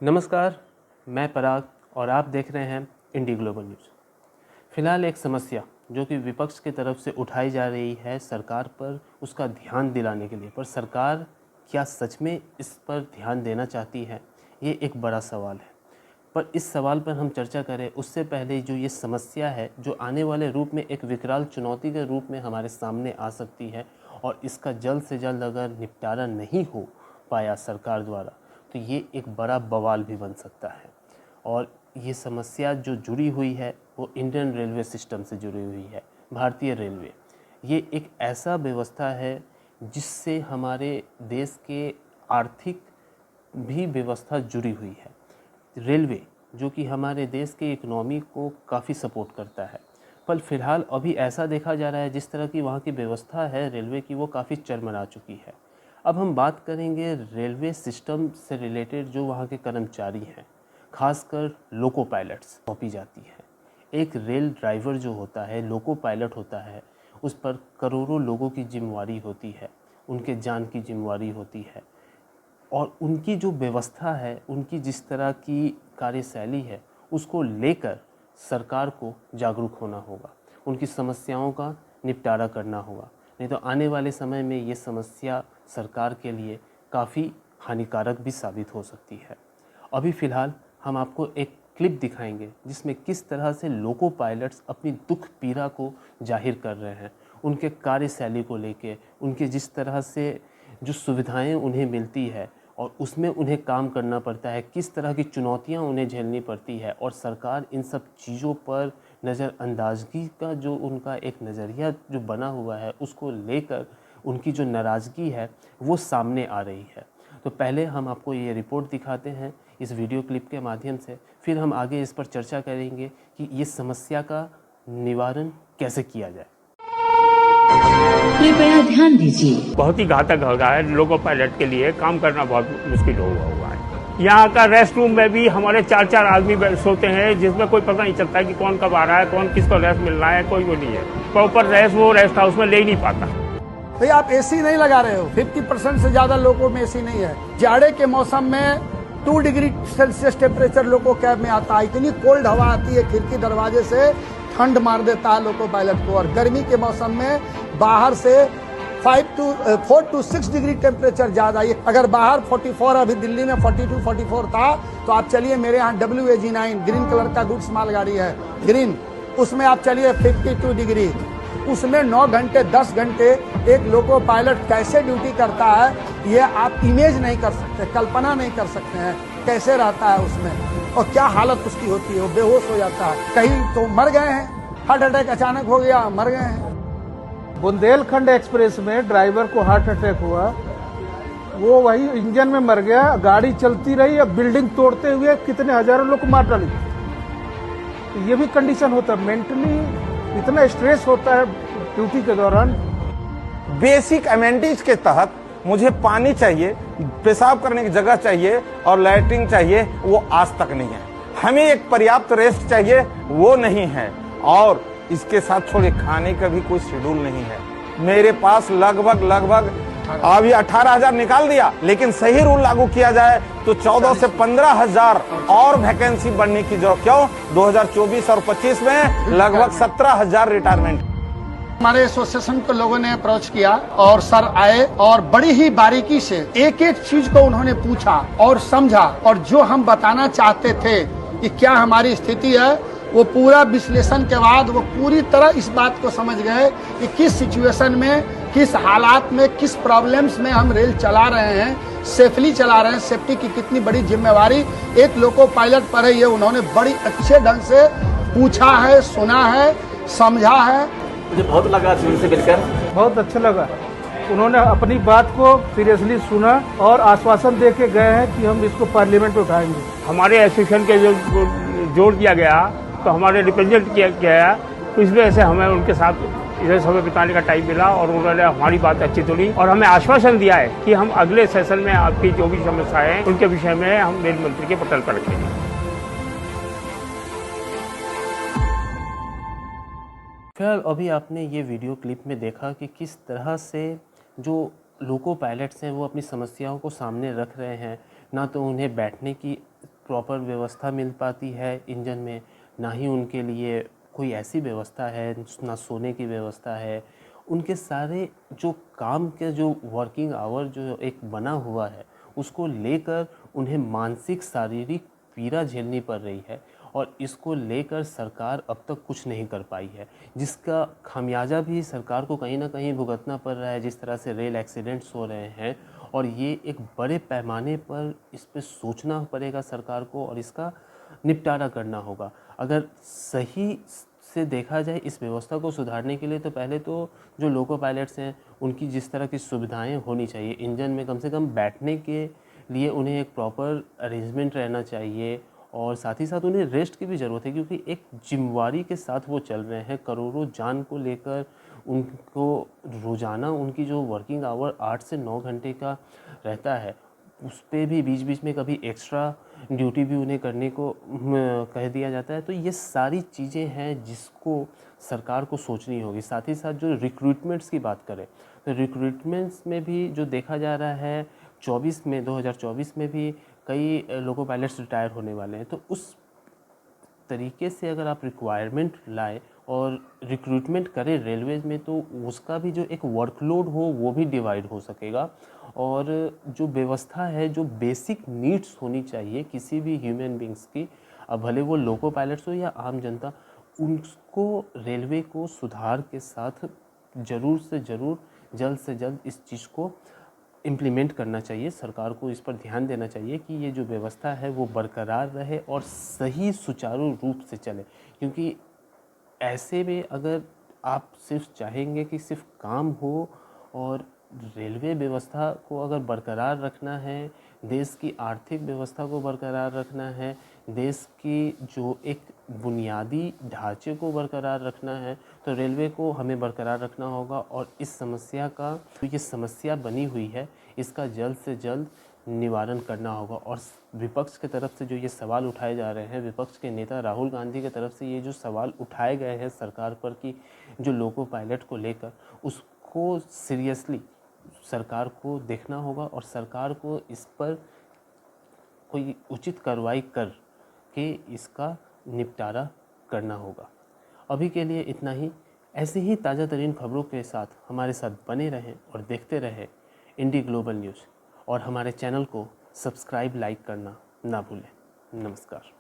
नमस्कार, मैं पराग और आप देख रहे हैं इंडी ग्लोबल न्यूज़। फ़िलहाल एक समस्या जो कि विपक्ष की तरफ से उठाई जा रही है सरकार पर, उसका ध्यान दिलाने के लिए, पर सरकार क्या सच में इस पर ध्यान देना चाहती है, ये एक बड़ा सवाल है। पर इस सवाल पर हम चर्चा करें उससे पहले जो ये समस्या है, जो आने वाले रूप में एक विकराल चुनौती के रूप में हमारे सामने आ सकती है और इसका जल्द से जल्द अगर निपटारा नहीं हो पाया सरकार द्वारा तो ये एक बड़ा बवाल भी बन सकता है। और ये समस्या जो जुड़ी हुई है वो इंडियन रेलवे सिस्टम से जुड़ी हुई है। भारतीय रेलवे ये एक ऐसा व्यवस्था है जिससे हमारे देश के आर्थिक भी व्यवस्था जुड़ी हुई है। रेलवे जो कि हमारे देश के इकोनॉमी को काफ़ी सपोर्ट करता है, पर फिलहाल अभी ऐसा देखा जा रहा है जिस तरह की वहाँ की व्यवस्था है रेलवे की, वो काफ़ी चरमरा चुकी है। अब हम बात करेंगे रेलवे सिस्टम से रिलेटेड जो वहाँ के कर्मचारी हैं, खासकर लोको पायलट्स सौंपी जाती है। एक रेल ड्राइवर जो होता है, लोको पायलट होता है, उस पर करोड़ों लोगों की जिम्मेवारी होती है, उनके जान की जिम्मेवारी होती है और उनकी जो व्यवस्था है, उनकी जिस तरह की कार्यशैली है, उसको लेकर सरकार को जागरूक होना होगा, उनकी समस्याओं का निपटारा करना होगा। नहीं तो आने वाले समय में ये समस्या सरकार के लिए काफ़ी हानिकारक भी साबित हो सकती है। अभी फ़िलहाल हम आपको एक क्लिप दिखाएंगे जिसमें किस तरह से लोको पायलट्स अपनी दुख पीड़ा को जाहिर कर रहे हैं, उनके कार्यशैली को लेके, उनके जिस तरह से जो सुविधाएं उन्हें मिलती है और उसमें उन्हें काम करना पड़ता है, किस तरह की चुनौतियां उन्हें झेलनी पड़ती है और सरकार इन सब चीज़ों पर नज़रअंदाजगी का जो उनका एक नज़रिया जो बना हुआ है, उसको लेकर उनकी जो नाराज़गी है वो सामने आ रही है। तो पहले हम आपको ये रिपोर्ट दिखाते हैं इस वीडियो क्लिप के माध्यम से, फिर हम आगे इस पर चर्चा करेंगे कि ये समस्या का निवारण कैसे किया जाए। कृपया ध्यान दीजिए। बहुत ही घातक हो गया है, लोको पायलट के लिए काम करना बहुत मुश्किल हुआ है। यहाँ का रेस्ट रूम में भी हमारे 4-4 आदमी सोते हैं, जिसमें कोई पता नहीं चलता है कि कौन कब आ रहा है, कौन किसको रेस्ट मिल रहा है, कोई वो नहीं है। प्रॉपर रेस्ट वो रेस्ट हाउस में ले ही नहीं पाता। भाई आप एसी नहीं लगा रहे हो, 50% से ज्यादा लोगों में एसी नहीं है। जाड़े के मौसम में 2 डिग्री सेल्सियस टेम्परेचर लोको कैब में आता है, इतनी कोल्ड हवा आती है, खिड़की दरवाजे से ठंड मार देता है लोको पायलट को। और गर्मी के मौसम में बाहर से 4 to 6 डिग्री टेम्परेचर ज्यादा। ये अगर बाहर 44, अभी दिल्ली में 42-44 था, तो आप चलिए मेरे यहाँ WAG9 ग्रीन कलर का गुड्स मालगाड़ी है, ग्रीन, उसमें आप चलिए 52 डिग्री। उसमें 9 घंटे 10 घंटे एक लोको पायलट कैसे ड्यूटी करता है, ये आप इमेज नहीं कर सकते, कल्पना नहीं कर सकते हैं कैसे रहता है उसमें और क्या हालत उसकी होती है। वो बेहोश हो जाता है, कहीं तो मर गए हैं, हार्ट अटैक अचानक हो गया, मर गए हैं। बुंदेलखंड एक्सप्रेस में ड्राइवर को हार्ट अटैक हुआ, वो वही इंजन में मर गया, गाड़ी चलती रही, अब बिल्डिंग तोड़ते हुए कितने हजारों लोग को मार डाली। तो ये भी कंडीशन होता है, मेंटली इतना स्ट्रेस होता है ड्यूटी के दौरान। बेसिक अमेनिटीज के तहत मुझे पानी चाहिए, पेशाब करने की जगह चाहिए और लैट्रिन चाहिए, वो आज तक नहीं है। हमें एक पर्याप्त रेस्ट चाहिए, वो नहीं है। और इसके साथ छोड़े खाने का भी कोई शेड्यूल नहीं है। मेरे पास लगभग अभी 18,000 निकाल दिया, लेकिन सही रूल लागू किया जाए तो 14 से 15,000 और वैकेंसी बढ़ने की जरूरत। क्यों? 2024 और 25 में लगभग 17,000 रिटायरमेंट। हमारे एसोसिएशन को लोगों ने अप्रोच किया और सर आए और बड़ी ही बारीकी से एक एक चीज को उन्होंने पूछा और समझा, और जो हम बताना चाहते थे कि क्या हमारी स्थिति है, वो पूरा विश्लेषण के बाद वो पूरी तरह इस बात को समझ गए कि किस सिचुएशन में, किस हालात में, किस प्रॉब्लम्स में हम रेल चला रहे हैं, सेफली चला रहे हैं, सेफ्टी की कितनी बड़ी जिम्मेवारी एक लोको पायलट पर है। ये उन्होंने बड़ी अच्छे ढंग से पूछा है, सुना है, समझा है। मुझे बहुत लगा उनसे मिलकर, बहुत अच्छा लगा। उन्होंने अपनी बात को सीरियसली सुना और आश्वासन दे के गए हैं कि हम इसको पार्लियामेंट में उठाएंगे। हमारे एसोसिएशन के जो जोड़ दिया गया तो हमारे रिप्रेजेंट किया गया, तो इस वजह से हमें उनके साथ इधर समय बिताने का टाइम मिला और उन्होंने हमारी बात अच्छी सुनी और हमें आश्वासन दिया है कि हम अगले सेशन में आपकी जो भी समस्याएं हैं उनके विषय में हम रेल मंत्री के पटल पर रखेंगे। फिलहाल अभी आपने ये वीडियो क्लिप में देखा कि किस तरह से जो लोको पायलट्स हैं वो अपनी समस्याओं को सामने रख रहे हैं। ना तो उन्हें बैठने की प्रॉपर व्यवस्था मिल पाती है इंजन में, ना ही उनके लिए कोई ऐसी व्यवस्था है, ना सोने की व्यवस्था है। उनके सारे जो काम के जो वर्किंग आवर जो एक बना हुआ है उसको लेकर उन्हें मानसिक शारीरिक पीड़ा झेलनी पड़ रही है और इसको लेकर सरकार अब तक कुछ नहीं कर पाई है, जिसका खामियाजा भी सरकार को कहीं ना कहीं भुगतना पड़ रहा है। जिस तरह से रेल एक्सीडेंट्स हो रहे हैं और ये एक बड़े पैमाने पर इस पे सोचना पड़ेगा सरकार को और इसका निपटारा करना होगा। अगर सही से देखा जाए इस व्यवस्था को सुधारने के लिए तो पहले तो जो लोको पायलट्स हैं उनकी जिस तरह की सुविधाएं होनी चाहिए, इंजन में कम से कम बैठने के लिए उन्हें एक प्रॉपर अरेंजमेंट रहना चाहिए और साथ ही साथ उन्हें रेस्ट की भी ज़रूरत है, क्योंकि एक जिम्मेवारी के साथ वो चल रहे हैं। करोड़ों जान को लेकर उनको रोज़ाना उनकी जो वर्किंग आवर 8 से 9 घंटे का रहता है, उस पे भी बीच बीच में कभी एक्स्ट्रा ड्यूटी भी उन्हें करने को कह दिया जाता है। तो ये सारी चीज़ें हैं जिसको सरकार को सोचनी होगी। साथ ही साथ जो रिक्रूटमेंट्स की बात करें तो रिक्रूटमेंट्स में भी जो देखा जा रहा है 2024 में भी कई लोको पायलट्स रिटायर होने वाले हैं। तो उस तरीके से अगर आप रिक्वायरमेंट लाए और रिक्रूटमेंट करें रेलवेज में तो उसका भी जो एक वर्कलोड हो वो भी डिवाइड हो सकेगा। और जो व्यवस्था है, जो बेसिक नीड्स होनी चाहिए किसी भी ह्यूमन बींग्स की, अब भले वो लोको पायलट्स हो या आम जनता, उनको रेलवे को सुधार के साथ ज़रूर से ज़रूर जल्द से जल्द इस चीज़ को इम्प्लीमेंट करना चाहिए। सरकार को इस पर ध्यान देना चाहिए कि ये जो व्यवस्था है वो बरकरार रहे और सही सुचारू रूप से चले, क्योंकि ऐसे में अगर आप सिर्फ चाहेंगे कि सिर्फ काम हो और रेलवे व्यवस्था को अगर बरकरार रखना है, देश की आर्थिक व्यवस्था को बरकरार रखना है, देश की जो एक बुनियादी ढांचे को बरकरार रखना है, तो रेलवे को हमें बरकरार रखना होगा। और इस समस्या का जो ये समस्या बनी हुई है इसका जल्द से जल्द निवारण करना होगा। और विपक्ष की तरफ से जो ये सवाल उठाए जा रहे हैं, विपक्ष के नेता राहुल गांधी की तरफ से ये जो सवाल उठाए गए हैं सरकार पर कि जो लोको पायलट को लेकर, उसको सीरियसली सरकार को देखना होगा और सरकार को इस पर कोई उचित कार्रवाई कर के इसका निपटारा करना होगा। अभी के लिए इतना ही। ऐसी ही ताज़ा तरीन खबरों के साथ हमारे साथ बने रहें और देखते रहें इंडी ग्लोबल न्यूज़, और हमारे चैनल को सब्सक्राइब लाइक करना ना भूलें। नमस्कार।